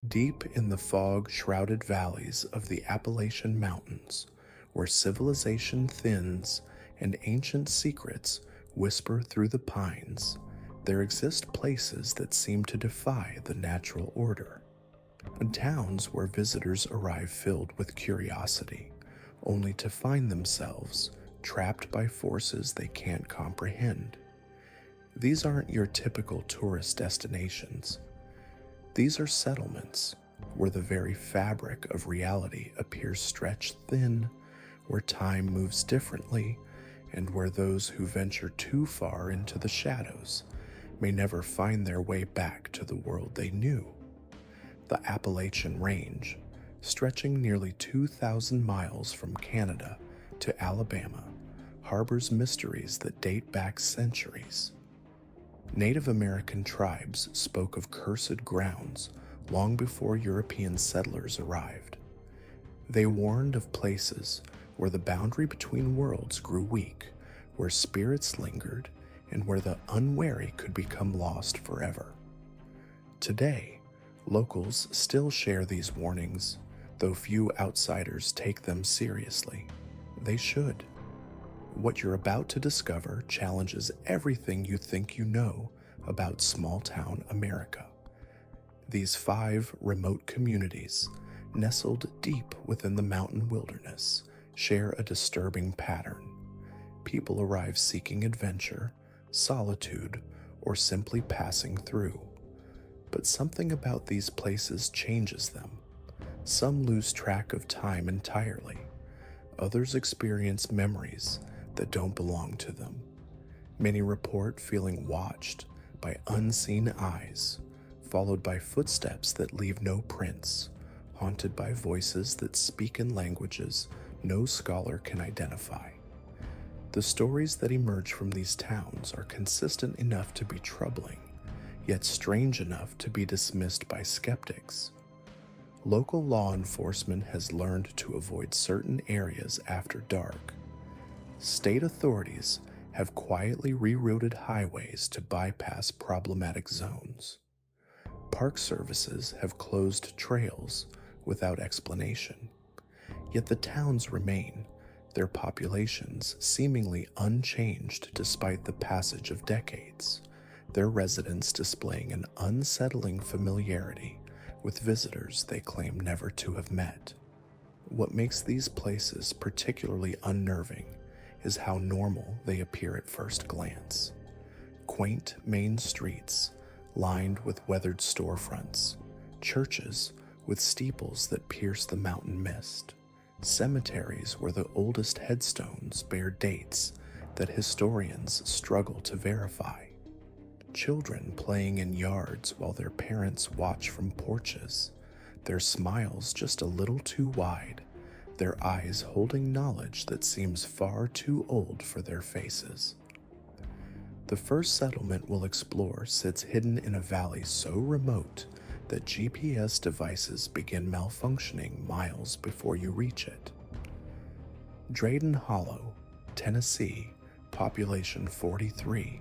Deep in the fog-shrouded valleys of the Appalachian Mountains, where civilization thins and ancient secrets whisper through the pines, there exist places that seem to defy the natural order. Towns where visitors arrive filled with curiosity, only to find themselves trapped by forces they can't comprehend. These aren't your typical tourist destinations. These are settlements where the very fabric of reality appears stretched thin, where time moves differently, and where those who venture too far into the shadows may never find their way back to the world they knew. The Appalachian Range, stretching nearly 2,000 miles from Canada to Alabama, harbors mysteries that date back centuries. Native American tribes spoke of cursed grounds long before European settlers arrived. They warned of places where the boundary between worlds grew weak, where spirits lingered, and where the unwary could become lost forever. Today, locals still share these warnings, though few outsiders take them seriously. They should. What you're about to discover challenges everything you think you know about small-town America. These 5 remote communities, nestled deep within the mountain wilderness, share a disturbing pattern. People arrive seeking adventure, solitude, or simply passing through. But something about these places changes them. Some lose track of time entirely. Others experience memories that don't belong to them. Many report feeling watched by unseen eyes, followed by footsteps that leave no prints, haunted by voices that speak in languages no scholar can identify. The stories that emerge from these towns are consistent enough to be troubling, yet strange enough to be dismissed by skeptics. Local law enforcement has learned to avoid certain areas after dark. State authorities have quietly rerouted highways to bypass problematic zones. Park services have closed trails without explanation. Yet the towns remain, their populations seemingly unchanged despite the passage of decades, their residents displaying an unsettling familiarity with visitors they claim never to have met. What makes these places particularly unnerving is how normal they appear at first glance. Quaint main streets lined with weathered storefronts, churches with steeples that pierce the mountain mist, cemeteries where the oldest headstones bear dates that historians struggle to verify, children playing in yards while their parents watch from porches, their smiles just a little too wide, their eyes holding knowledge that seems far too old for their faces. The first settlement we'll explore sits hidden in a valley so remote that GPS devices begin malfunctioning miles before you reach it. Drayden Hollow, Tennessee, population 43,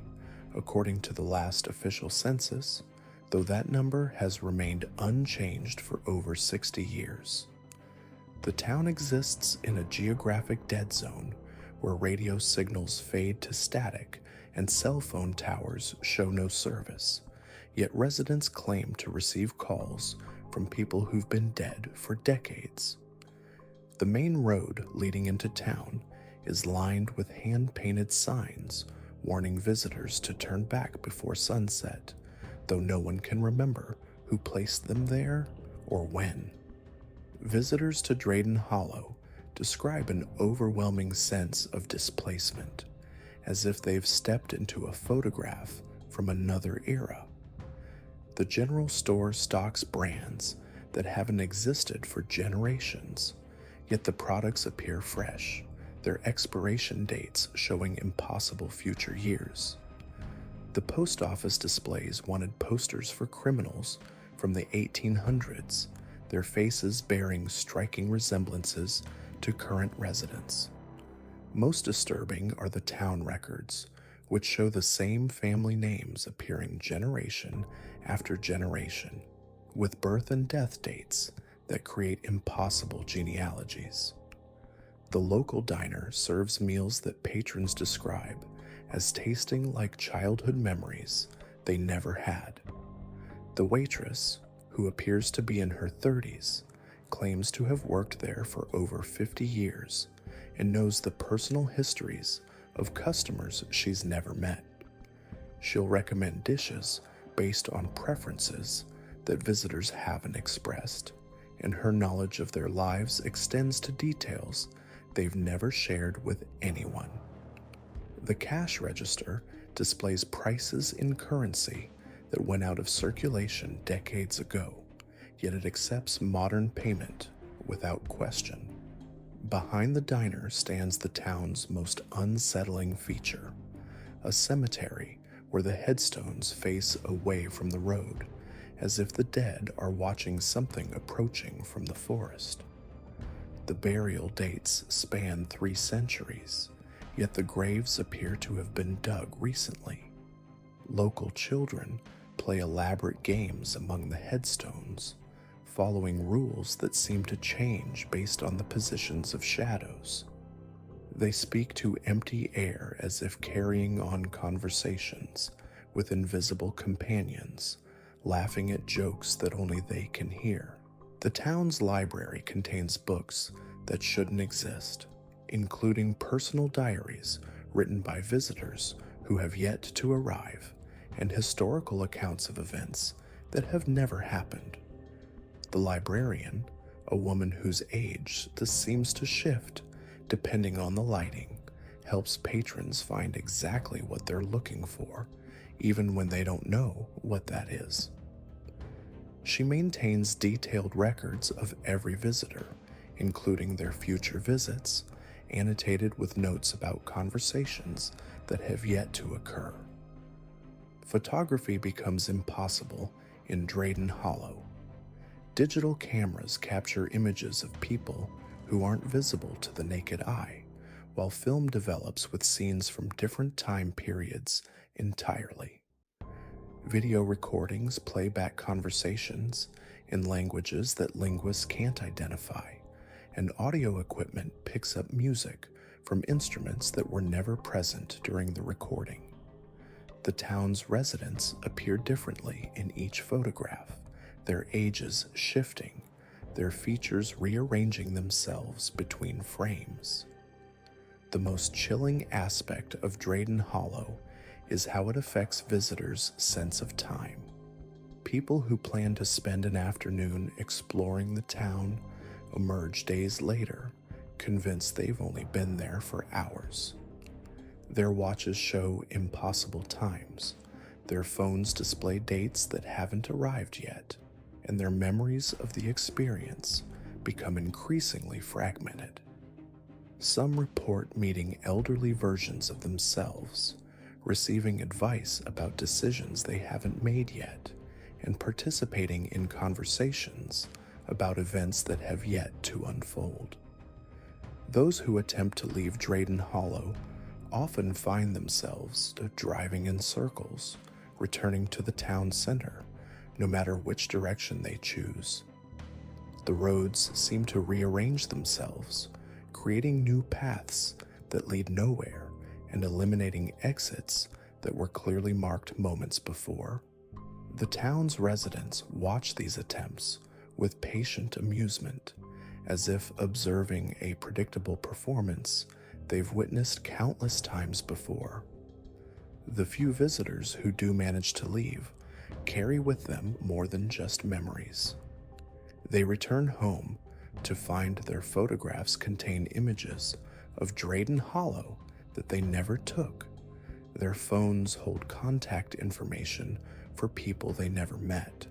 according to the last official census, though that number has remained unchanged for over 60 years. The town exists in a geographic dead zone where radio signals fade to static and cell phone towers show no service, yet residents claim to receive calls from people who've been dead for decades. The main road leading into town is lined with hand-painted signs warning visitors to turn back before sunset, though no one can remember who placed them there or when. Visitors to Drayden Hollow describe an overwhelming sense of displacement, as if they've stepped into a photograph from another era. The general store stocks brands that haven't existed for generations, yet the products appear fresh, their expiration dates showing impossible future years. The post office displays wanted posters for criminals from the 1800s, their faces bearing striking resemblances to current residents. Most disturbing are the town records, which show the same family names appearing generation after generation. with birth and death dates that create impossible genealogies. The local diner serves meals that patrons describe as tasting like childhood memories they never had. The waitress, who appears to be in her 30s, claims to have worked there for over 50 years and knows the personal histories of customers she's never met. She'll recommend dishes based on preferences that visitors haven't expressed, and her knowledge of their lives extends to details they've never shared with anyone. The cash register displays prices in currency that went out of circulation decades ago, yet it accepts modern payment without question. Behind the diner stands the town's most unsettling feature, a cemetery where the headstones face away from the road, as if the dead are watching something approaching from the forest. The burial dates span 3 centuries, yet the graves appear to have been dug recently. Local children play elaborate games among the headstones, following rules that seem to change based on the positions of shadows. They speak to empty air as if carrying on conversations with invisible companions, laughing at jokes that only they can hear. The town's library contains books that shouldn't exist, including personal diaries written by visitors who have yet to arrive, and historical accounts of events that have never happened. The librarian, a woman whose age this seems to shift depending on the lighting, helps patrons find exactly what they're looking for, even when they don't know what that is. She maintains detailed records of every visitor, including their future visits, annotated with notes about conversations that have yet to occur. Photography becomes impossible in Drayden Hollow. Digital cameras capture images of people who aren't visible to the naked eye, while film develops with scenes from different time periods entirely. Video recordings play back conversations in languages that linguists can't identify, and audio equipment picks up music from instruments that were never present during the recording. The town's residents appear differently in each photograph, their ages shifting, their features rearranging themselves between frames. The most chilling aspect of Drayden Hollow is how it affects visitors' sense of time. People who plan to spend an afternoon exploring the town emerge days later, convinced they've only been there for hours. Their watches show impossible times, their phones display dates that haven't arrived yet, and their memories of the experience become increasingly fragmented. Some report meeting elderly versions of themselves, receiving advice about decisions they haven't made yet, and participating in conversations about events that have yet to unfold. Those who attempt to leave Drayden Hollow often find themselves driving in circles, returning to the town center, no matter which direction they choose. The roads seem to rearrange themselves, creating new paths that lead nowhere and eliminating exits that were clearly marked moments before. The town's residents watch these attempts with patient amusement, as if observing a predictable performance they've witnessed countless times before. The few visitors who do manage to leave carry with them more than just memories. They return home to find their photographs contain images of Drayden Hollow that they never took. Their phones hold contact information for people they never met,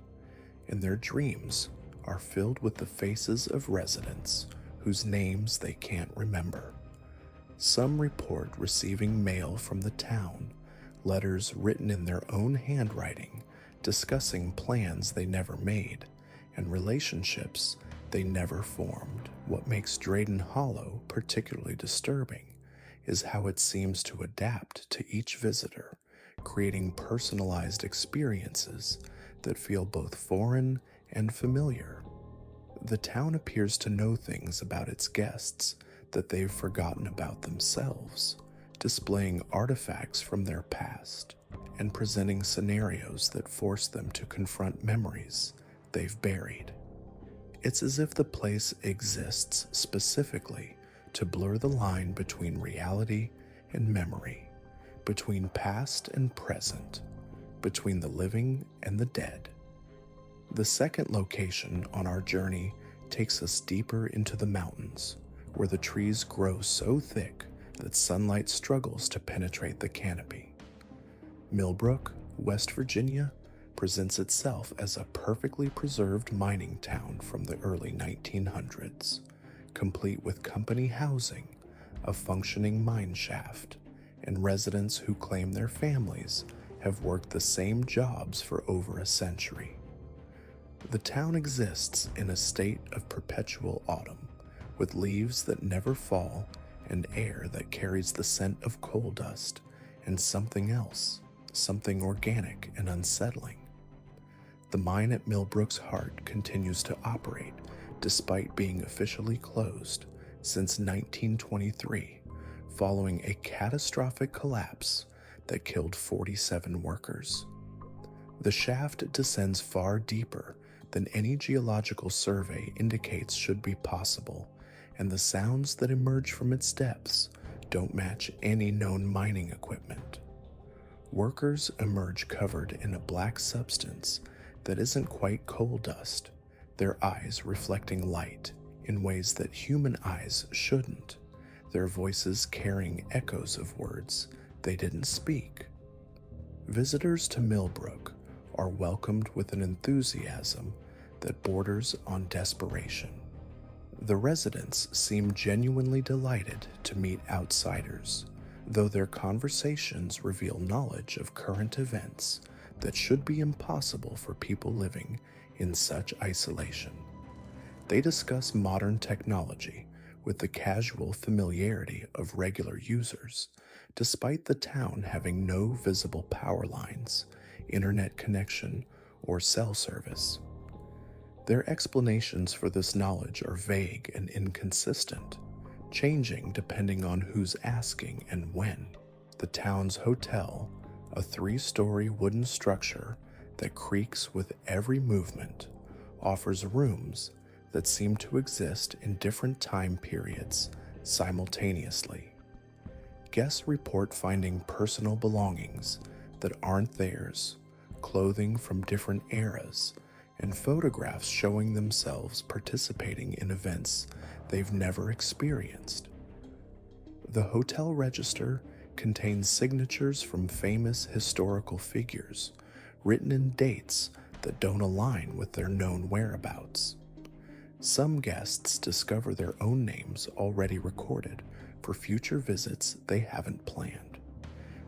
and their dreams are filled with the faces of residents whose names they can't remember. Some report receiving mail from the town, letters written in their own handwriting discussing plans they never made and relationships they never formed. What makes Drayden Hollow particularly disturbing is how it seems to adapt to each visitor, creating personalized experiences that feel both foreign and familiar. The town appears to know things about its guests that they've forgotten about themselves, displaying artifacts from their past and presenting scenarios that force them to confront memories they've buried. It's as if the place exists specifically to blur the line between reality and memory, between past and present, between the living and the dead. The second location on our journey takes us deeper into the mountains, where the trees grow so thick that sunlight struggles to penetrate the canopy. Milbrook, West Virginia, presents itself as a perfectly preserved mining town from the early 1900s, complete with company housing, a functioning mine shaft, and residents who claim their families have worked the same jobs for over a century. The town exists in a state of perpetual autumn, with leaves that never fall and air that carries the scent of coal dust and something else, something organic and unsettling. The mine at Milbrook's heart continues to operate despite being officially closed since 1923, following a catastrophic collapse that killed 47 workers. The shaft descends far deeper than any geological survey indicates should be possible, and the sounds that emerge from its depths don't match any known mining equipment. Workers emerge covered in a black substance that isn't quite coal dust, their eyes reflecting light in ways that human eyes shouldn't, their voices carrying echoes of words they didn't speak. Visitors to Milbrook are welcomed with an enthusiasm that borders on desperation. The residents seem genuinely delighted to meet outsiders, though their conversations reveal knowledge of current events that should be impossible for people living in such isolation. They discuss modern technology with the casual familiarity of regular users, despite the town having no visible power lines, internet connection, or cell service. Their explanations for this knowledge are vague and inconsistent, changing depending on who's asking and when. The town's hotel, a 3-story wooden structure that creaks with every movement, offers rooms that seem to exist in different time periods simultaneously. Guests report finding personal belongings that aren't theirs, clothing from different eras, and photographs showing themselves participating in events they've never experienced. The hotel register contains signatures from famous historical figures, written in dates that don't align with their known whereabouts. Some guests discover their own names already recorded for future visits they haven't planned.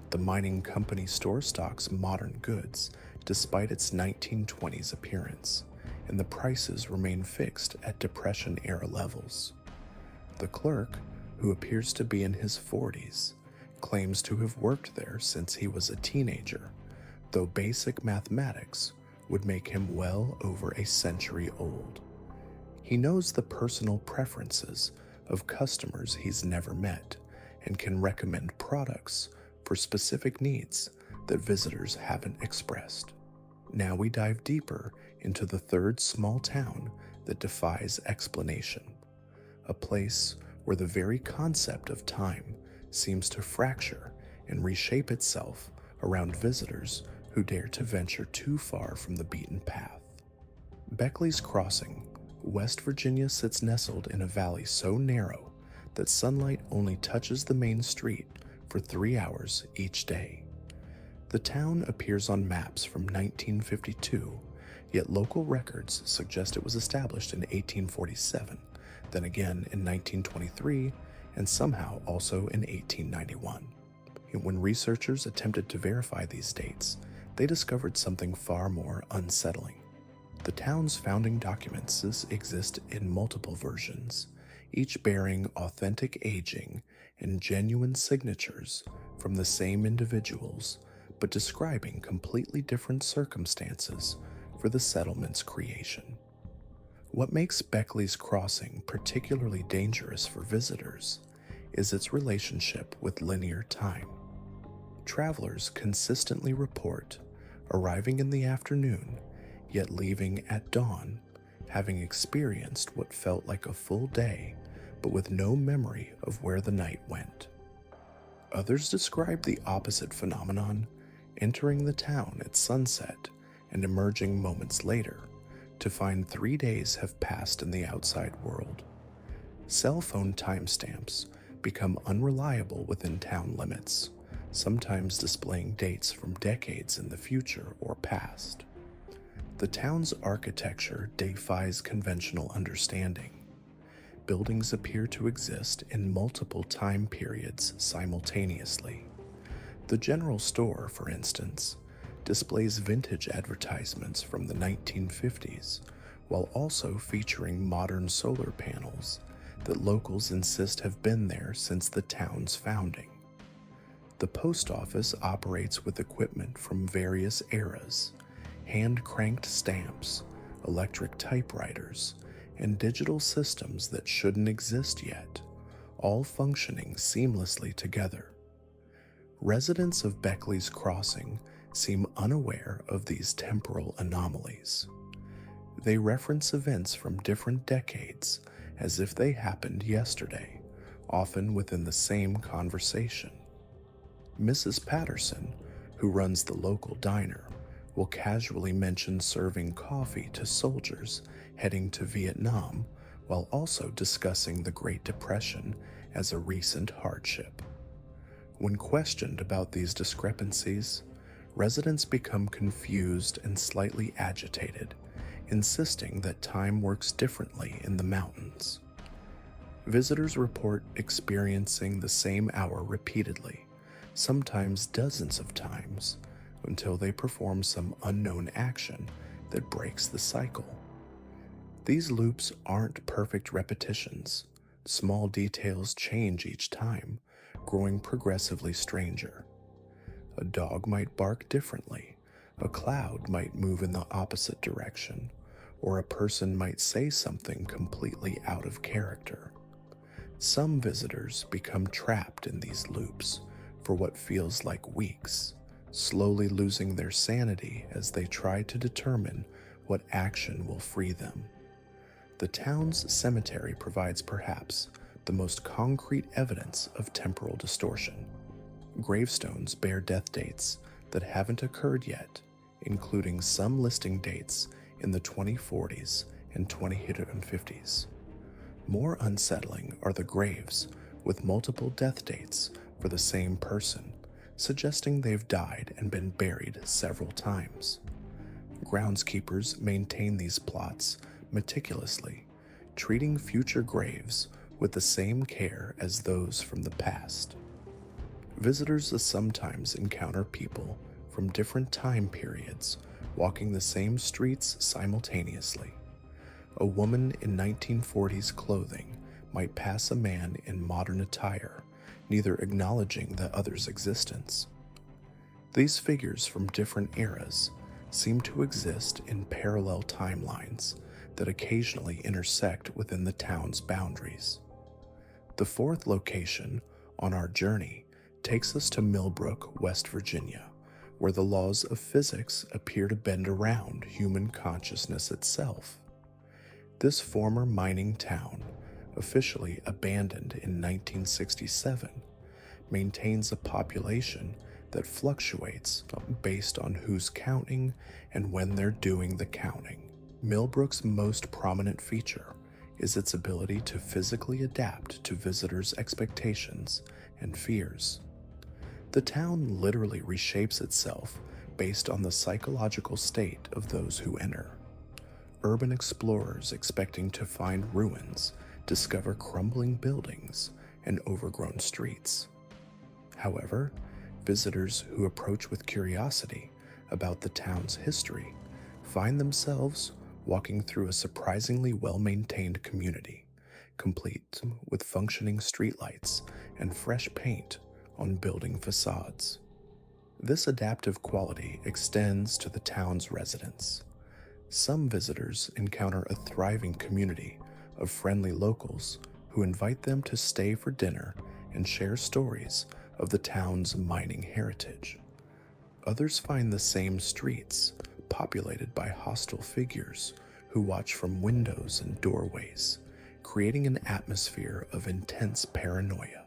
The mining company store stocks modern goods despite its 1920s appearance, and the prices remain fixed at Depression-era levels. The clerk, who appears to be in his 40s, claims to have worked there since he was a teenager, though basic mathematics would make him well over a century old. He knows the personal preferences of customers he's never met and can recommend products for specific needs that visitors haven't expressed. Now we dive deeper into the third small town that defies explanation, a place where the very concept of time seems to fracture and reshape itself around visitors who dare to venture too far from the beaten path. Beckley's Crossing, West Virginia, sits nestled in a valley so narrow that sunlight only touches the main street for 3 hours each day. The town appears on maps from 1952, yet local records suggest it was established in 1847, then again in 1923, and somehow also in 1891. And when researchers attempted to verify these dates, they discovered something far more unsettling. The town's founding documents exist in multiple versions, each bearing authentic aging and genuine signatures from the same individuals, but describing completely different circumstances for the settlement's creation. What makes Beckley's Crossing particularly dangerous for visitors is its relationship with linear time. Travelers consistently report arriving in the afternoon, yet leaving at dawn, having experienced what felt like a full day, but with no memory of where the night went. Others describe the opposite phenomenon, entering the town at sunset and emerging moments later to find 3 days have passed in the outside world. Cell phone timestamps become unreliable within town limits, sometimes displaying dates from decades in the future or past. The town's architecture defies conventional understanding. Buildings appear to exist in multiple time periods simultaneously. The general store, for instance, displays vintage advertisements from the 1950s, while also featuring modern solar panels that locals insist have been there since the town's founding. The post office operates with equipment from various eras, hand-cranked stamps, electric typewriters, and digital systems that shouldn't exist yet, all functioning seamlessly together. Residents of Beckley's Crossing seem unaware of these temporal anomalies. They reference events from different decades as if they happened yesterday, often within the same conversation. Mrs. Patterson, who runs the local diner, will casually mention serving coffee to soldiers heading to Vietnam while also discussing the Great Depression as a recent hardship. When questioned about these discrepancies, residents become confused and slightly agitated, insisting that time works differently in the mountains. Visitors report experiencing the same hour repeatedly, sometimes dozens of times, until they perform some unknown action that breaks the cycle. These loops aren't perfect repetitions. Small details change each time, growing progressively stranger. A dog might bark differently, a cloud might move in the opposite direction, or a person might say something completely out of character. Some visitors become trapped in these loops for what feels like weeks, slowly losing their sanity as they try to determine what action will free them. The town's cemetery provides perhaps the most concrete evidence of temporal distortion. Gravestones bear death dates that haven't occurred yet, including some listing dates in the 2040s and 2050s. More unsettling are the graves with multiple death dates for the same person, suggesting they've died and been buried several times. Groundskeepers maintain these plots meticulously, treating future graves with the same care as those from the past. Visitors sometimes encounter people from different time periods walking the same streets simultaneously. A woman in 1940s clothing might pass a man in modern attire, neither acknowledging the other's existence. These figures from different eras seem to exist in parallel timelines that occasionally intersect within the town's boundaries. The fourth location on our journey takes us to Milbrook, West Virginia, where the laws of physics appear to bend around human consciousness itself. This former mining town, officially abandoned in 1967, maintains a population that fluctuates based on who's counting and when they're doing the counting. Milbrook's most prominent feature is its ability to physically adapt to visitors' expectations and fears. The town literally reshapes itself based on the psychological state of those who enter. Urban explorers expecting to find ruins discover crumbling buildings and overgrown streets. However, visitors who approach with curiosity about the town's history find themselves walking through a surprisingly well-maintained community, complete with functioning streetlights and fresh paint on building facades. This adaptive quality extends to the town's residents. Some visitors encounter a thriving community of friendly locals who invite them to stay for dinner and share stories of the town's mining heritage. Others find the same streets populated by hostile figures who watch from windows and doorways, creating an atmosphere of intense paranoia.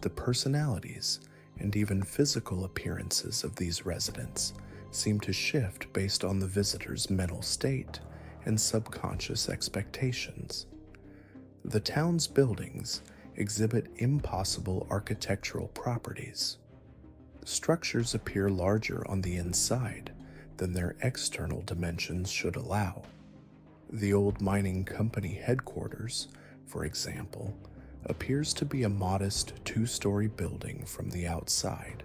The personalities and even physical appearances of these residents seem to shift based on the visitor's mental state and subconscious expectations. The town's buildings exhibit impossible architectural properties. Structures appear larger on the inside than their external dimensions should allow. The old mining company headquarters, for example, appears to be a modest two-story building from the outside,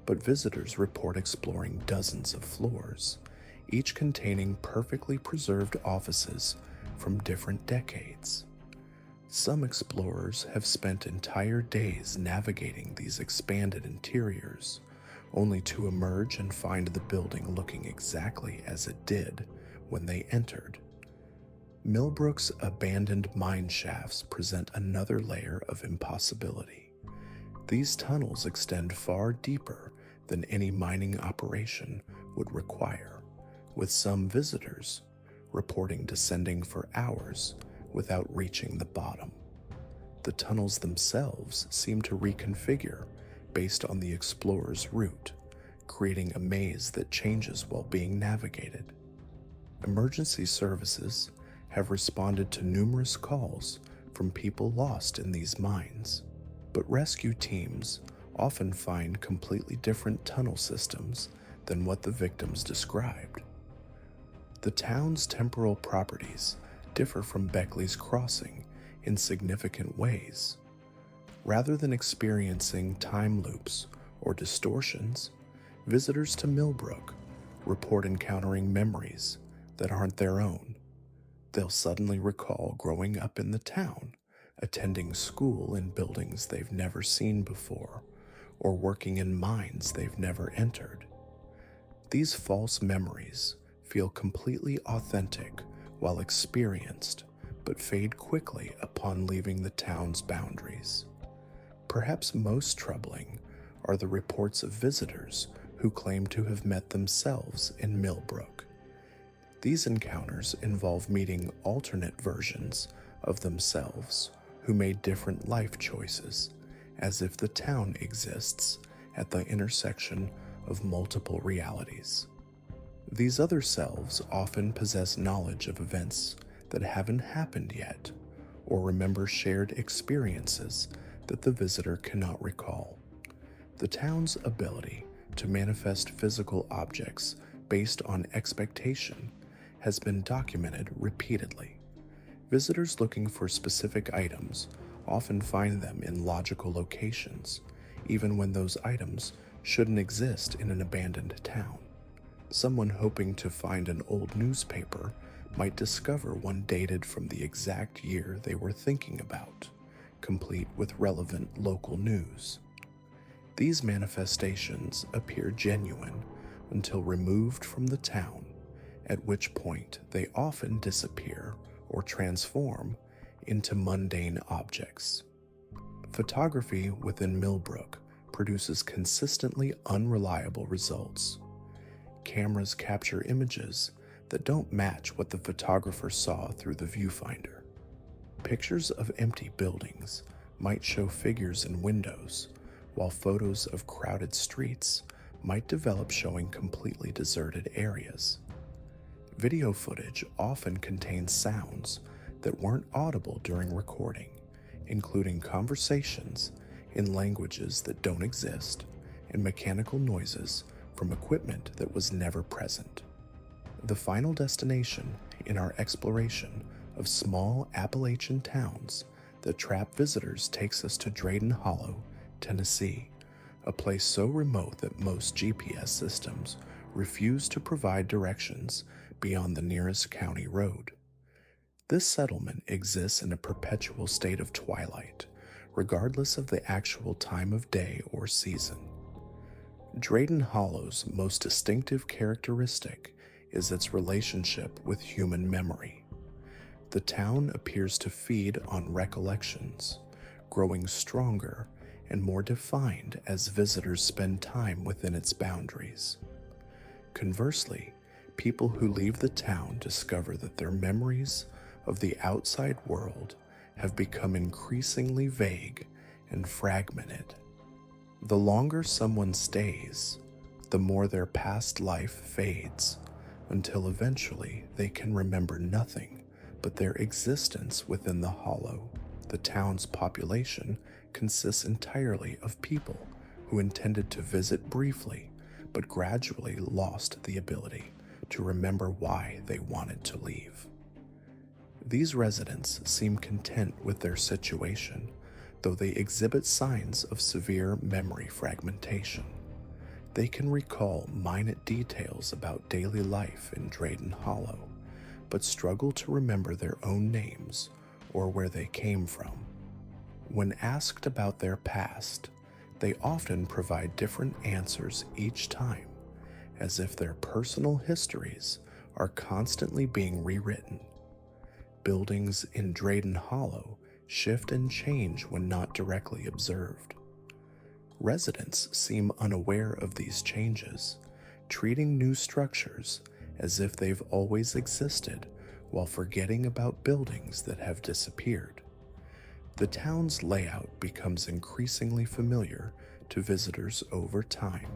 but visitors report exploring dozens of floors, each containing perfectly preserved offices from different decades. Some explorers have spent entire days navigating these expanded interiors, only to emerge and find the building looking exactly as it did when they entered. Milbrook's abandoned mine shafts present another layer of impossibility. These tunnels extend far deeper than any mining operation would require, with some visitors reporting descending for hours without reaching the bottom. The tunnels themselves seem to reconfigure based on the explorer's route, creating a maze that changes while being navigated. Emergency services have responded to numerous calls from people lost in these mines, but rescue teams often find completely different tunnel systems than what the victims described. The town's temporal properties differ from Beckley's crossing in significant ways. Rather than experiencing time loops or distortions, visitors to Milbrook report encountering memories that aren't their own. They'll suddenly recall growing up in the town, attending school in buildings they've never seen before, or working in mines they've never entered. These false memories feel completely authentic while experienced, but fade quickly upon leaving the town's boundaries. Perhaps most troubling are the reports of visitors who claim to have met themselves in Milbrook. These encounters involve meeting alternate versions of themselves who made different life choices, as if the town exists at the intersection of multiple realities. These other selves often possess knowledge of events that haven't happened yet, or remember shared experiences that the visitor cannot recall. The town's ability to manifest physical objects based on expectation has been documented repeatedly. Visitors looking for specific items often find them in logical locations, even when those items shouldn't exist in an abandoned town. Someone hoping to find an old newspaper might discover one dated from the exact year they were thinking about, complete with relevant local news. These manifestations appear genuine until removed from the town, at which point they often disappear or transform into mundane objects. Photography within Milbrook produces consistently unreliable results. Cameras capture images that don't match what the photographer saw through the viewfinder. Pictures of empty buildings might show figures in windows, while photos of crowded streets might develop showing completely deserted areas. Video footage often contains sounds that weren't audible during recording, including conversations in languages that don't exist and mechanical noises from equipment that was never present. The final destination in our exploration of small Appalachian towns that trap visitors takes us to Drayden Hollow, Tennessee, a place so remote that most GPS systems refuse to provide directions beyond the nearest county road. This settlement exists in a perpetual state of twilight, regardless of the actual time of day or season. Drayden Hollow's most distinctive characteristic is its relationship with human memory. The town appears to feed on recollections, growing stronger and more defined as visitors spend time within its boundaries. Conversely, people who leave the town discover that their memories of the outside world have become increasingly vague and fragmented. The longer someone stays, the more their past life fades, until eventually they can remember nothing but their existence within the hollow. The town's population consists entirely of people who intended to visit briefly, but gradually lost the ability to remember why they wanted to leave. These residents seem content with their situation, though they exhibit signs of severe memory fragmentation. They can recall minute details about daily life in Drayden Hollow, but struggle to remember their own names or where they came from. When asked about their past, they often provide different answers each time, as if their personal histories are constantly being rewritten. Buildings in Drayden Hollow shift and change when not directly observed. Residents seem unaware of these changes, treating new structures as if they've always existed while forgetting about buildings that have disappeared. The town's layout becomes increasingly familiar to visitors over time,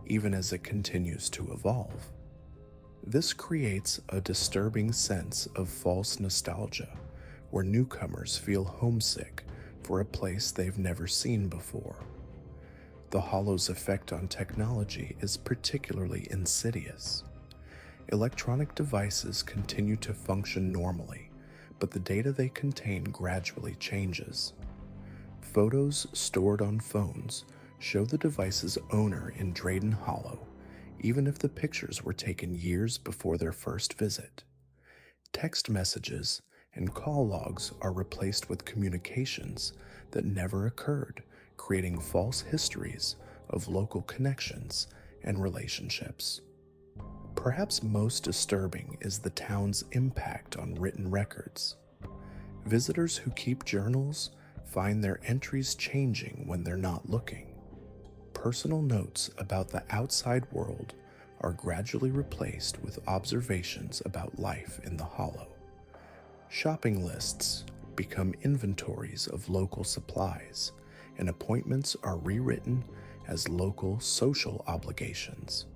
even as it continues to evolve. This creates a disturbing sense of false nostalgia, where newcomers feel homesick for a place they've never seen before. The Hollow's effect on technology is particularly insidious. Electronic devices continue to function normally, but the data they contain gradually changes. Photos stored on phones show the device's owner in Drayden Hollow, even if the pictures were taken years before their first visit. Text messages and call logs are replaced with communications that never occurred, creating false histories of local connections and relationships. Perhaps most disturbing is the town's impact on written records. Visitors who keep journals find their entries changing when they're not looking. Personal notes about the outside world are gradually replaced with observations about life in the hollow. Shopping lists become inventories of local supplies, and appointments are rewritten as local social obligations.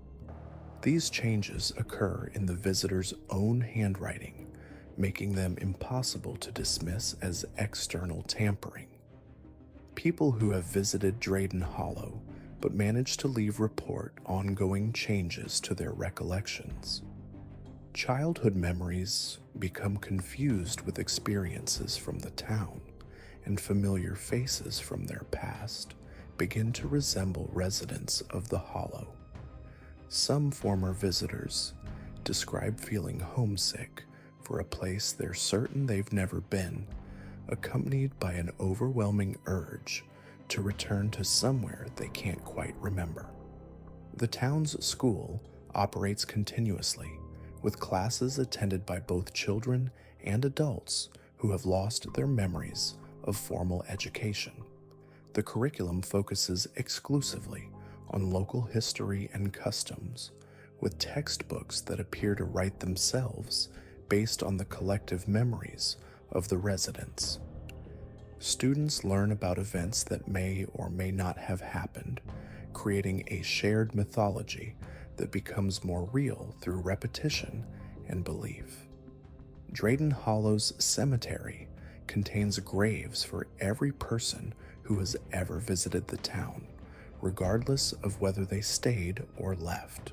These changes occur in the visitor's own handwriting, making them impossible to dismiss as external tampering. People who have visited Drayden Hollow but manage to report ongoing changes to their recollections. Childhood memories become confused with experiences from the town, and familiar faces from their past begin to resemble residents of the hollow. Some former visitors describe feeling homesick for a place they're certain they've never been, accompanied by an overwhelming urge to return to somewhere they can't quite remember. The town's school operates continuously, with classes attended by both children and adults who have lost their memories of formal education. The curriculum focuses exclusively on local history and customs, with textbooks that appear to write themselves based on the collective memories of the residents. Students learn about events that may or may not have happened, creating a shared mythology that becomes more real through repetition and belief. Drayden Hollow's cemetery contains graves for every person who has ever visited the town, regardless of whether they stayed or left.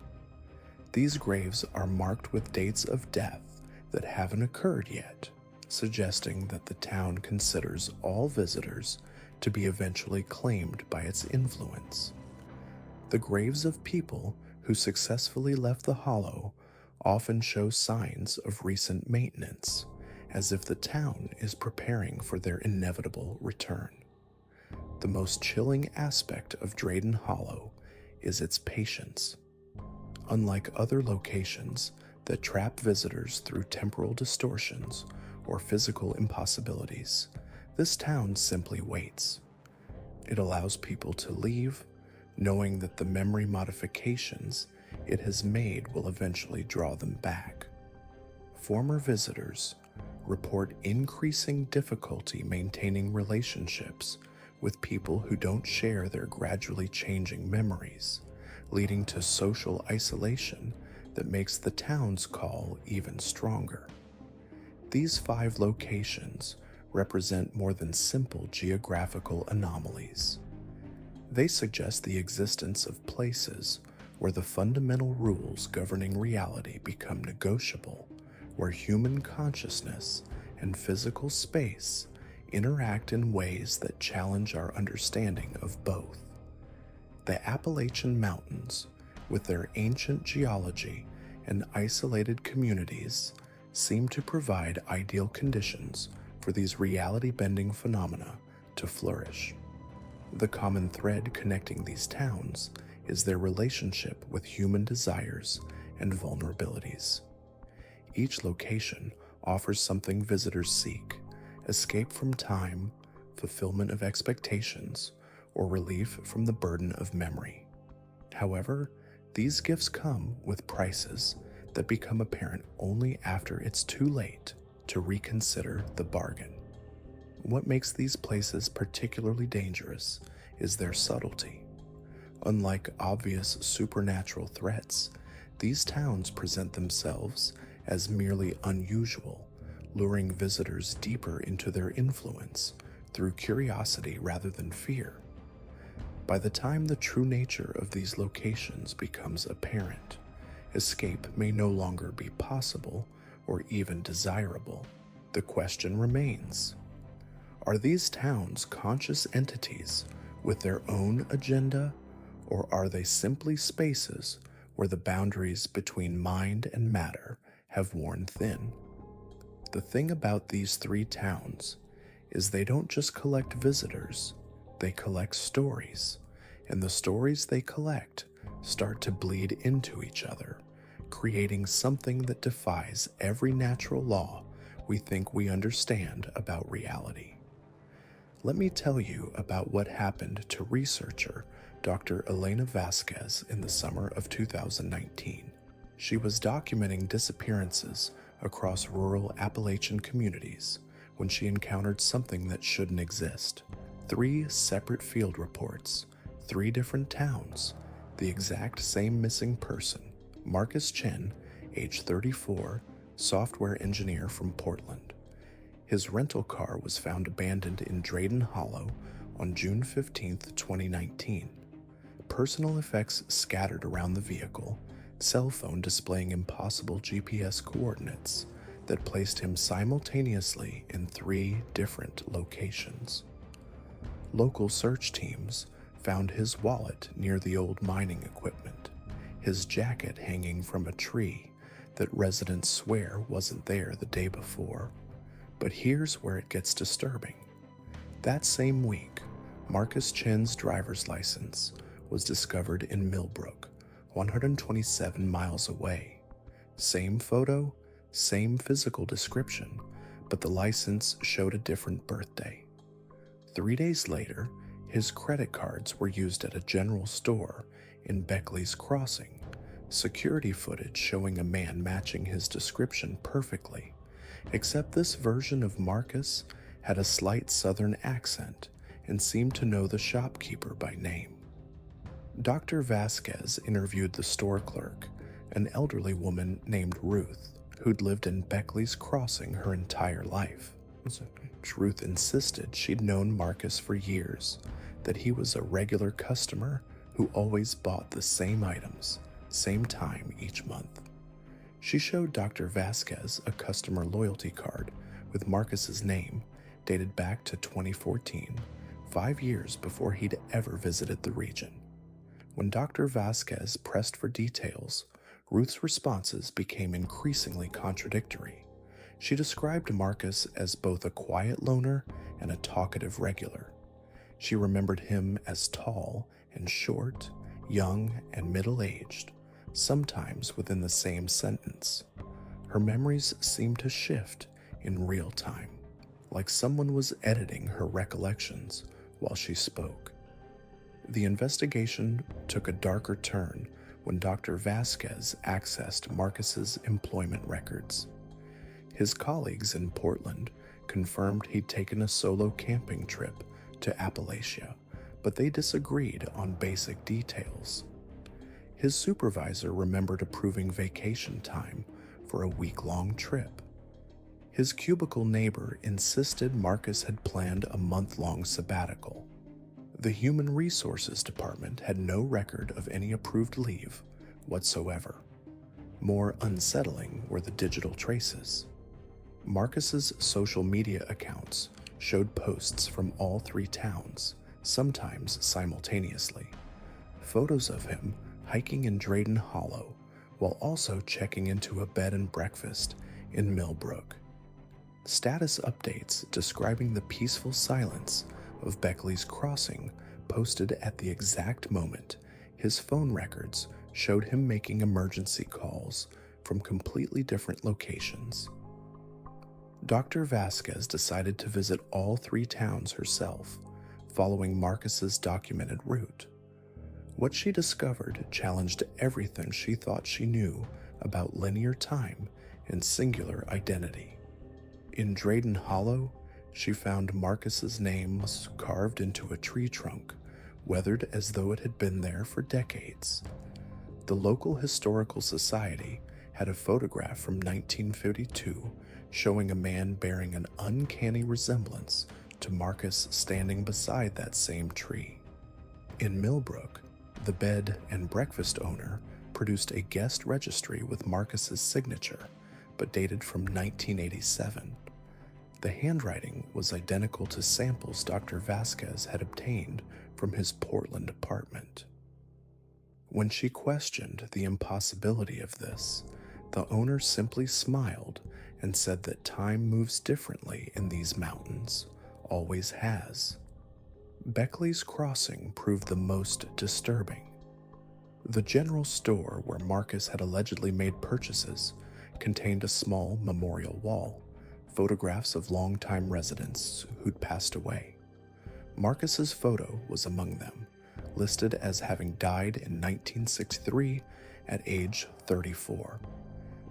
These graves are marked with dates of death that haven't occurred yet, suggesting that the town considers all visitors to be eventually claimed by its influence. The graves of people who successfully left the hollow often show signs of recent maintenance, as if the town is preparing for their inevitable return. The most chilling aspect of Drayden Hollow is its patience. Unlike other locations that trap visitors through temporal distortions or physical impossibilities, this town simply waits. It allows people to leave, knowing that the memory modifications it has made will eventually draw them back. Former visitors report increasing difficulty maintaining relationships with people who don't share their gradually changing memories, leading to social isolation that makes the town's call even stronger. These 5 locations represent more than simple geographical anomalies. They suggest the existence of places where the fundamental rules governing reality become negotiable, where human consciousness and physical space interact in ways that challenge our understanding of both. The Appalachian Mountains, with their ancient geology and isolated communities, seem to provide ideal conditions for these reality-bending phenomena to flourish. The common thread connecting these towns is their relationship with human desires and vulnerabilities. Each location offers something visitors seek: escape from time, fulfillment of expectations, or relief from the burden of memory. However, these gifts come with prices that become apparent only after it's too late to reconsider the bargain. What makes these places particularly dangerous is their subtlety. Unlike obvious supernatural threats, these towns present themselves as merely unusual, luring visitors deeper into their influence through curiosity rather than fear. By the time the true nature of these locations becomes apparent, escape may no longer be possible or even desirable. The question remains: are these towns conscious entities with their own agenda, or are they simply spaces where the boundaries between mind and matter have worn thin? The thing about these 3 towns is they don't just collect visitors, they collect stories, and the stories they collect start to bleed into each other, creating something that defies every natural law we think we understand about reality. Let me tell you about what happened to researcher Dr. Elena Vasquez in the summer of 2019. She was documenting disappearances across rural Appalachian communities when she encountered something that shouldn't exist. 3 separate field reports, 3 different towns, the exact same missing person: Marcus Chen, age 34, software engineer from Portland. His rental car was found abandoned in Drayden Hollow on June 15, 2019. Personal effects scattered around the vehicle, cell phone displaying impossible GPS coordinates that placed him simultaneously in 3 different locations. Local search teams found his wallet near the old mining equipment, his jacket hanging from a tree that residents swear wasn't there the day before. But here's where it gets disturbing. That same week, Marcus Chen's driver's license was discovered in Milbrook, 127 miles away. Same photo, same physical description, but the license showed a different birthday. 3 days later, his credit cards were used at a general store in Beckley's Crossing, security footage showing a man matching his description perfectly, except this version of Marcus had a slight southern accent and seemed to know the shopkeeper by name. Dr. Vasquez interviewed the store clerk, an elderly woman named Ruth, who'd lived in Beckley's Crossing her entire life. Ruth insisted she'd known Marcus for years, that he was a regular customer who always bought the same items, same time each month. She showed Dr. Vasquez a customer loyalty card with Marcus's name, dated back to 2014, 5 years before he'd ever visited the region. When Dr. Vasquez pressed for details, Ruth's responses became increasingly contradictory. She described Marcus as both a quiet loner and a talkative regular. She remembered him as tall and short, young and middle-aged, sometimes within the same sentence. Her memories seemed to shift in real time, like someone was editing her recollections while she spoke. The investigation took a darker turn when Dr. Vasquez accessed Marcus's employment records. His colleagues in Portland confirmed he'd taken a solo camping trip to Appalachia, but they disagreed on basic details. His supervisor remembered approving vacation time for a week-long trip. His cubicle neighbor insisted Marcus had planned a month-long sabbatical. The Human Resources Department had no record of any approved leave whatsoever. More unsettling were the digital traces. Marcus's social media accounts showed posts from all three towns, sometimes simultaneously. Photos of him hiking in Drayden Hollow, while also checking into a bed and breakfast in Milbrook. Status updates describing the peaceful silence of Beckley's crossing posted at the exact moment his phone records showed him making emergency calls from completely different locations. Dr. Vasquez decided to visit all three towns herself, following Marcus's documented route. What she discovered challenged everything she thought she knew about linear time and singular identity. In Drayden Hollow, she found Marcus's name was carved into a tree trunk, weathered as though it had been there for decades. The local historical society had a photograph from 1952 showing a man bearing an uncanny resemblance to Marcus standing beside that same tree. In Milbrook, the bed and breakfast owner produced a guest registry with Marcus's signature, but dated from 1987. The handwriting was identical to samples Dr. Vasquez had obtained from his Portland apartment. When she questioned the impossibility of this, the owner simply smiled and said that time moves differently in these mountains, always has. Beckley's crossing proved the most disturbing. The general store where Marcus had allegedly made purchases contained a small memorial wall, photographs of longtime residents who'd passed away. Marcus's photo was among them, listed as having died in 1963 at age 34.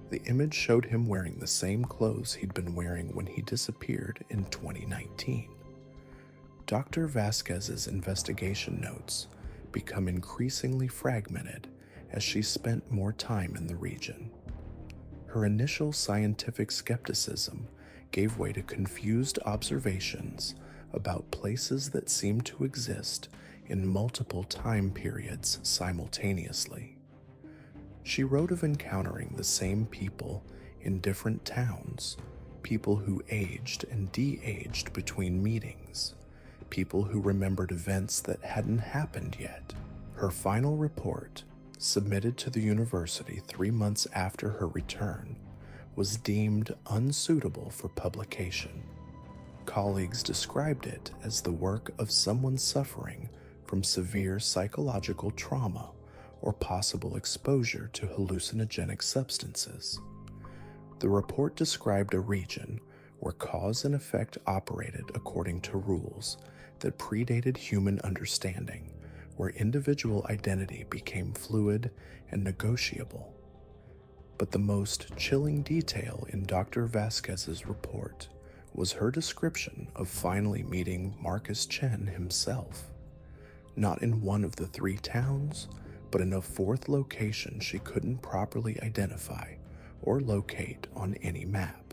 The image showed him wearing the same clothes he'd been wearing when he disappeared in 2019. Dr. Vasquez's investigation notes become increasingly fragmented as she spent more time in the region. Her initial scientific skepticism gave way to confused observations about places that seemed to exist in multiple time periods simultaneously. She wrote of encountering the same people in different towns, people who aged and de-aged between meetings, people who remembered events that hadn't happened yet. Her final report, submitted to the university 3 months after her return, was deemed unsuitable for publication. Colleagues described it as the work of someone suffering from severe psychological trauma or possible exposure to hallucinogenic substances. The report described a region where cause and effect operated according to rules that predated human understanding, where individual identity became fluid and negotiable. But the most chilling detail in Dr. Vasquez's report was her description of finally meeting Marcus Chen himself. Not in one of the 3 towns, but in a 4th location she couldn't properly identify or locate on any map.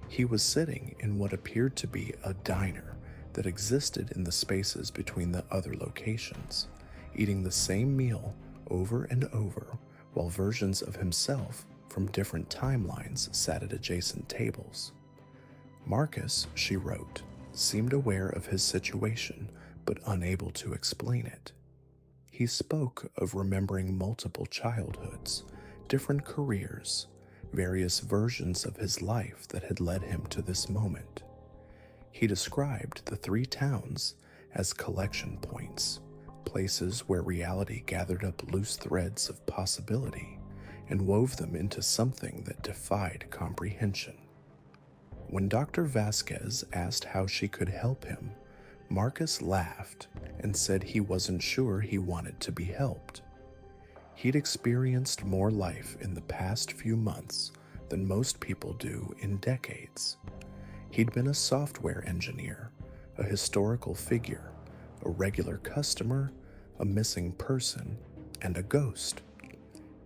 He was sitting in what appeared to be a diner that existed in the spaces between the other locations, eating the same meal over and over, while versions of himself from different timelines sat at adjacent tables. Marcus, she wrote, seemed aware of his situation but unable to explain it. He spoke of remembering multiple childhoods, different careers, various versions of his life that had led him to this moment. He described the 3 towns as collection points, places where reality gathered up loose threads of possibility and wove them into something that defied comprehension. When Dr. Vasquez asked how she could help him, Marcus laughed and said he wasn't sure he wanted to be helped. He'd experienced more life in the past few months than most people do in decades. He'd been a software engineer, a historical figure, a regular customer, a missing person, and a ghost.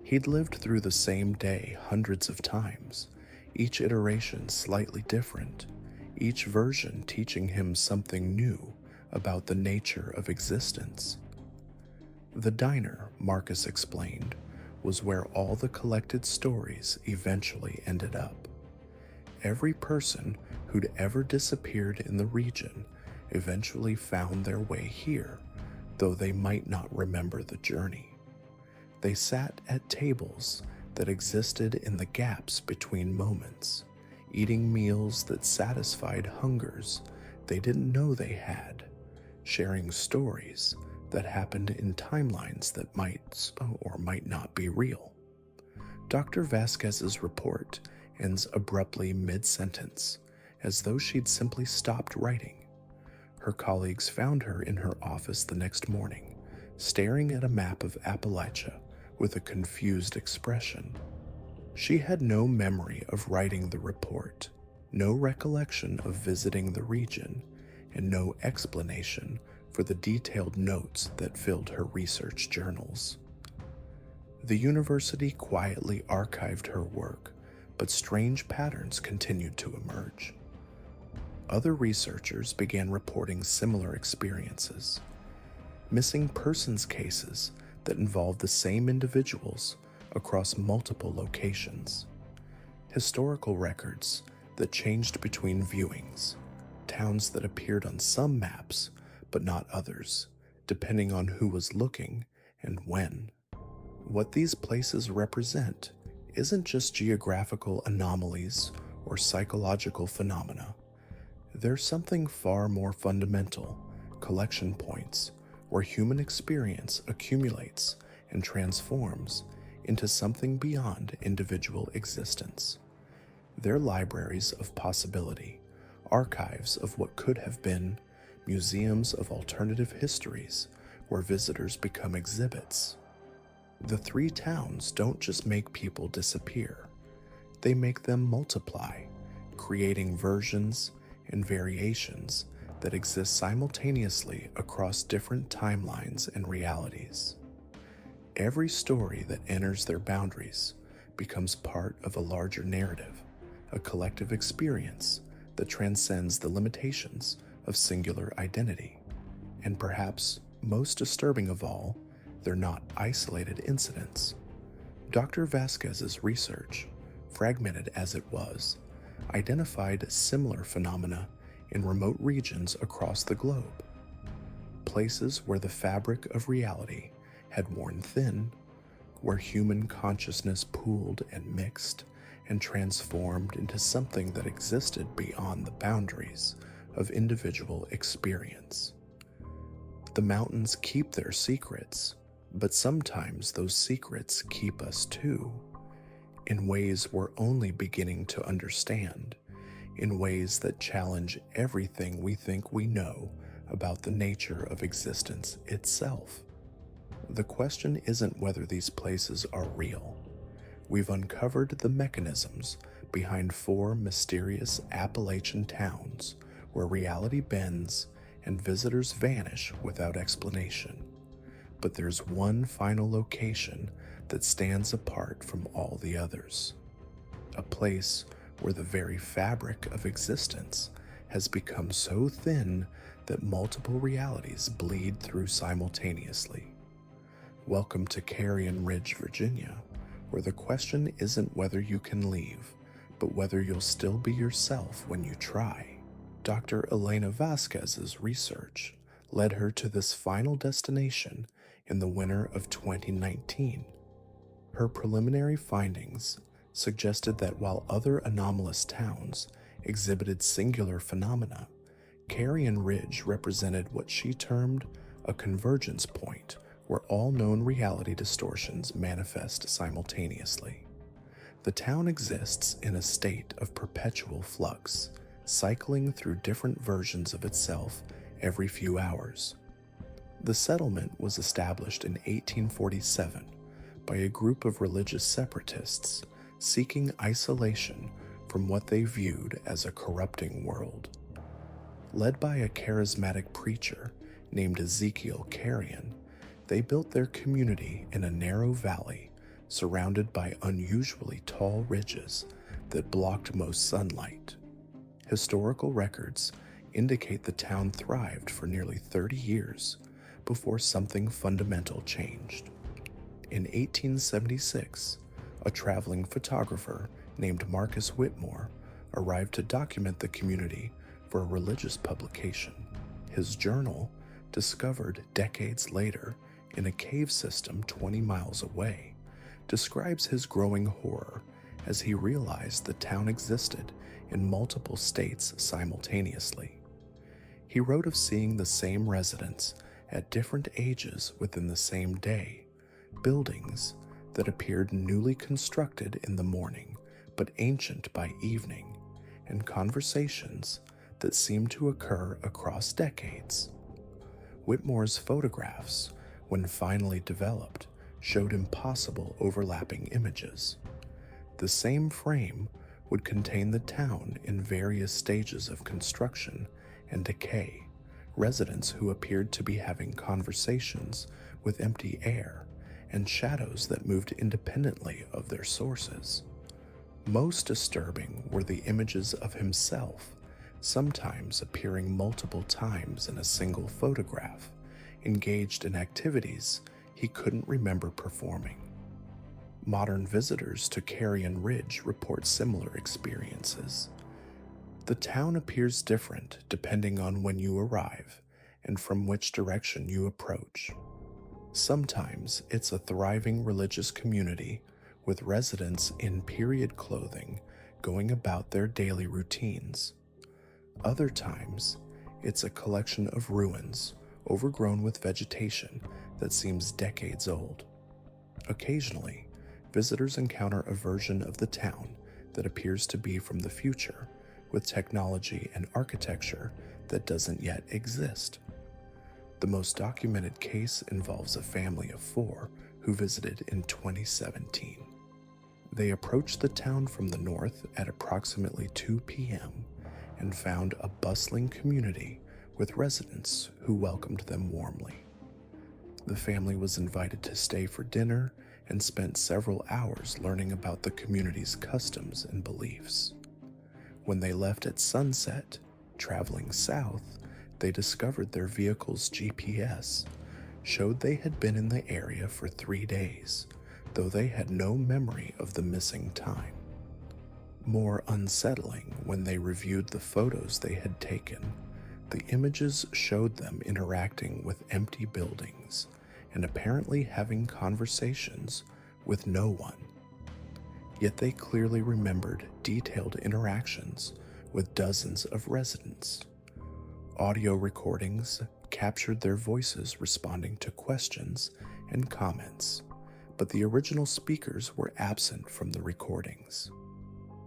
He'd lived through the same day hundreds of times, each iteration slightly different, each version teaching him something new about the nature of existence. The diner, Marcus explained, was where all the collected stories eventually ended up. Every person who'd ever disappeared in the region eventually found their way here, though they might not remember the journey. They sat at tables that existed in the gaps between moments, eating meals that satisfied hungers they didn't know they had, sharing stories that happened in timelines that might or might not be real. Dr. Vasquez's report ends abruptly mid-sentence, as though she'd simply stopped writing. Her colleagues found her in her office the next morning, staring at a map of Appalachia with a confused expression. She had no memory of writing the report, no recollection of visiting the region, and no explanation for the detailed notes that filled her research journals. The university quietly archived her work, but strange patterns continued to emerge. Other researchers began reporting similar experiences. Missing persons cases that involved the same individuals across multiple locations. Historical records that changed between viewings. Towns that appeared on some maps but not others, depending on who was looking and when. What these places represent isn't just geographical anomalies or psychological phenomena. They're something far more fundamental, collection points where human experience accumulates and transforms into something beyond individual existence. They're libraries of possibility, archives of what could have been, museums of alternative histories where visitors become exhibits. The three towns don't just make people disappear, they make them multiply, creating versions and variations that exist simultaneously across different timelines and realities. Every story that enters their boundaries becomes part of a larger narrative, a collective experience that transcends the limitations of singular identity. And perhaps most disturbing of all, they're not isolated incidents. Dr. Vasquez's research, fragmented as it was, identified similar phenomena in remote regions across the globe. Places where the fabric of reality had worn thin, where human consciousness pooled and mixed and transformed into something that existed beyond the boundaries of individual experience. The mountains keep their secrets, but sometimes those secrets keep us too, in ways we're only beginning to understand, in ways that challenge everything we think we know about the nature of existence itself. The question isn't whether these places are real. We've uncovered the mechanisms behind 4 mysterious Appalachian towns where reality bends and visitors vanish without explanation. But there's one final location that stands apart from all the others. A place where the very fabric of existence has become so thin that multiple realities bleed through simultaneously. Welcome to Carrion Ridge, Virginia, where the question isn't whether you can leave, but whether you'll still be yourself when you try. Dr. Elena Vasquez's research led her to this final destination in the winter of 2019. Her preliminary findings suggested that while other anomalous towns exhibited singular phenomena, Carrion Ridge represented what she termed a convergence point where all known reality distortions manifest simultaneously. The town exists in a state of perpetual flux, cycling through different versions of itself every few hours. The settlement was established in 1847 by a group of religious separatists seeking isolation from what they viewed as a corrupting world. Led by a charismatic preacher named Ezekiel Carrion, they built their community in a narrow valley surrounded by unusually tall ridges that blocked most sunlight. Historical records indicate the town thrived for nearly 30 years before something fundamental changed. In 1876, a traveling photographer named Marcus Whitmore arrived to document the community for a religious publication. His journal, discovered decades later in a cave system 20 miles away, describes his growing horror as he realized the town existed in multiple states simultaneously. He wrote of seeing the same residents at different ages within the same day, buildings that appeared newly constructed in the morning but ancient by evening, and conversations that seemed to occur across decades. Whitmore's photographs, when finally developed, showed impossible overlapping images. The same frame would contain the town in various stages of construction and decay, residents who appeared to be having conversations with empty air, and shadows that moved independently of their sources. Most disturbing were the images of himself, sometimes appearing multiple times in a single photograph, engaged in activities he couldn't remember performing. Modern visitors to Carrion Ridge report similar experiences. The town appears different depending on when you arrive and from which direction you approach. Sometimes it's a thriving religious community with residents in period clothing going about their daily routines. Other times, it's a collection of ruins overgrown with vegetation that seems decades old. Occasionally, visitors encounter a version of the town that appears to be from the future, with technology and architecture that doesn't yet exist. The most documented case involves a family of 4 who visited in 2017. They approached the town from the north at approximately 2 p.m. and found a bustling community with residents who welcomed them warmly. The family was invited to stay for dinner and spent several hours learning about the community's customs and beliefs. When they left at sunset, traveling south, they discovered their vehicle's GPS showed they had been in the area for 3 days, though they had no memory of the missing time. More unsettling, when they reviewed the photos they had taken, the images showed them interacting with empty buildings and apparently having conversations with no one. Yet they clearly remembered detailed interactions with dozens of residents. Audio recordings captured their voices responding to questions and comments, but the original speakers were absent from the recordings.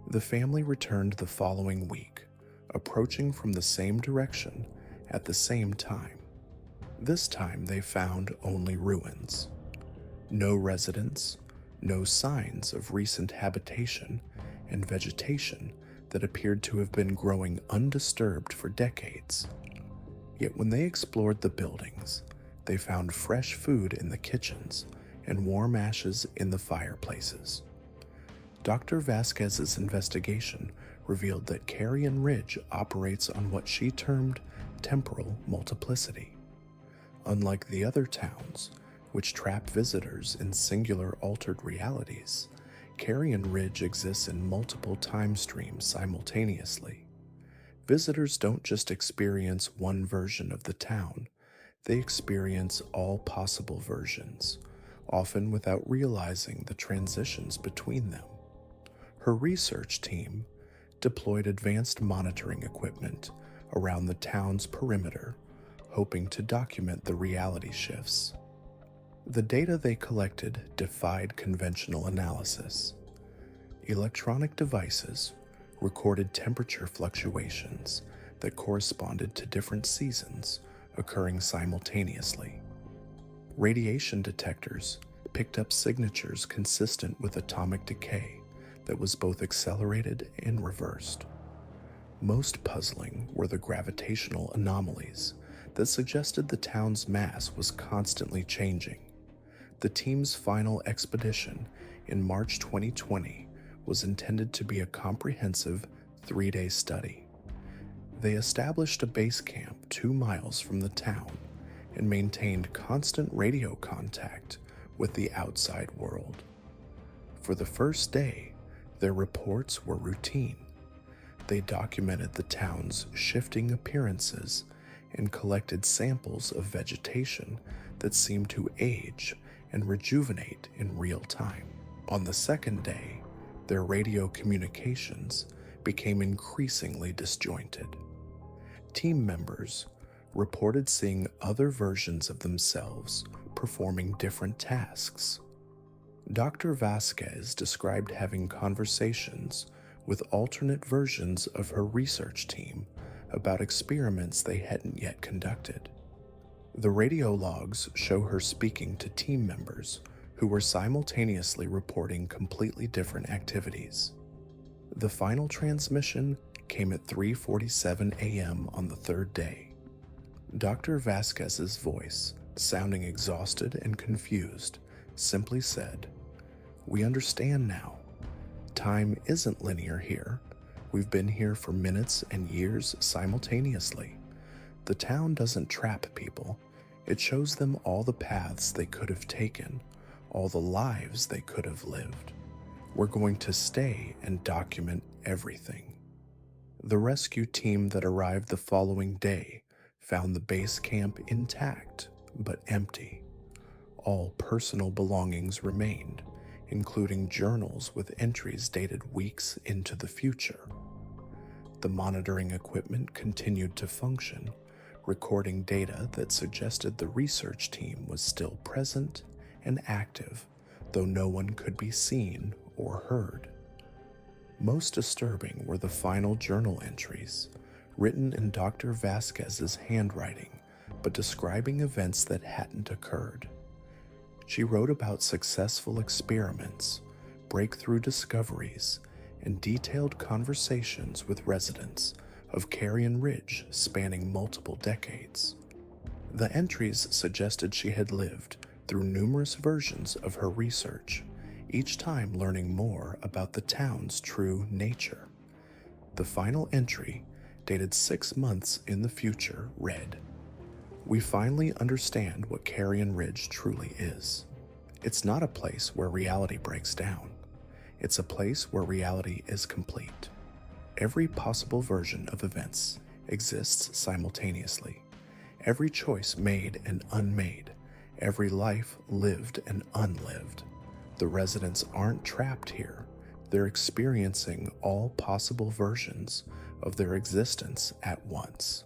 The family returned the following week, approaching from the same direction at the same time. This time they found only ruins. No residents, no signs of recent habitation, and vegetation that appeared to have been growing undisturbed for decades. Yet when they explored the buildings, they found fresh food in the kitchens and warm ashes in the fireplaces. Dr. Vasquez's investigation revealed that Carrion Ridge operates on what she termed temporal multiplicity. Unlike the other towns, which trap visitors in singular altered realities, Carrion Ridge exists in multiple time streams simultaneously. Visitors don't just experience one version of the town, they experience all possible versions, often without realizing the transitions between them. Her research team deployed advanced monitoring equipment around the town's perimeter, hoping to document the reality shifts. The data they collected defied conventional analysis. Electronic devices recorded temperature fluctuations that corresponded to different seasons occurring simultaneously. Radiation detectors picked up signatures consistent with atomic decay that was both accelerated and reversed. Most puzzling were the gravitational anomalies that suggested the town's mass was constantly changing. The team's final expedition in March 2020 was intended to be a comprehensive 3-day study. They established a base camp 2 miles from the town and maintained constant radio contact with the outside world. For the first day, their reports were routine. They documented the town's shifting appearances and collected samples of vegetation that seemed to age and rejuvenate in real time. On the second day, their radio communications became increasingly disjointed. Team members reported seeing other versions of themselves performing different tasks. Dr. Vasquez described having conversations with alternate versions of her research team about experiments they hadn't yet conducted. The radio logs show her speaking to team members who were simultaneously reporting completely different activities. The final transmission came at 3:47 a.m. on the third day. Dr. Vasquez's voice, sounding exhausted and confused, simply said, "We understand now. Time isn't linear here. We've been here for minutes and years simultaneously. The town doesn't trap people. It shows them all the paths they could have taken, all the lives they could have lived. We're going to stay and document everything." The rescue team that arrived the following day found the base camp intact but empty. All personal belongings remained, including journals with entries dated weeks into the future. The monitoring equipment continued to function, recording data that suggested the research team was still present and active, though no one could be seen or heard. Most disturbing were the final journal entries, written in Dr. Vasquez's handwriting, but describing events that hadn't occurred. She wrote about successful experiments, breakthrough discoveries, and detailed conversations with residents of Carrion Ridge spanning multiple decades. The entries suggested she had lived through numerous versions of her research, each time learning more about the town's true nature. The final entry, dated 6 months in the future, read, "We finally understand what Carrion Ridge truly is. It's not a place where reality breaks down. It's a place where reality is complete. Every possible version of events exists simultaneously. Every choice made and unmade. Every life lived and unlived. The residents aren't trapped here. They're experiencing all possible versions of their existence at once."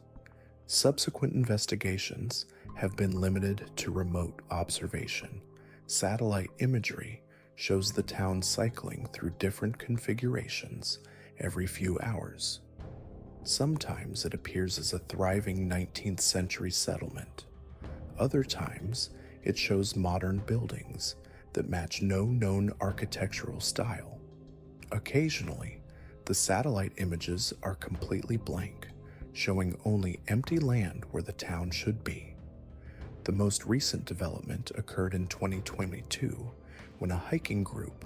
Subsequent investigations have been limited to remote observation. Satellite imagery shows the town cycling through different configurations every few hours. Sometimes it appears as a thriving 19th century settlement. Other times, it shows modern buildings that match no known architectural style. Occasionally, the satellite images are completely blank, showing only empty land where the town should be. The most recent development occurred in 2022 when a hiking group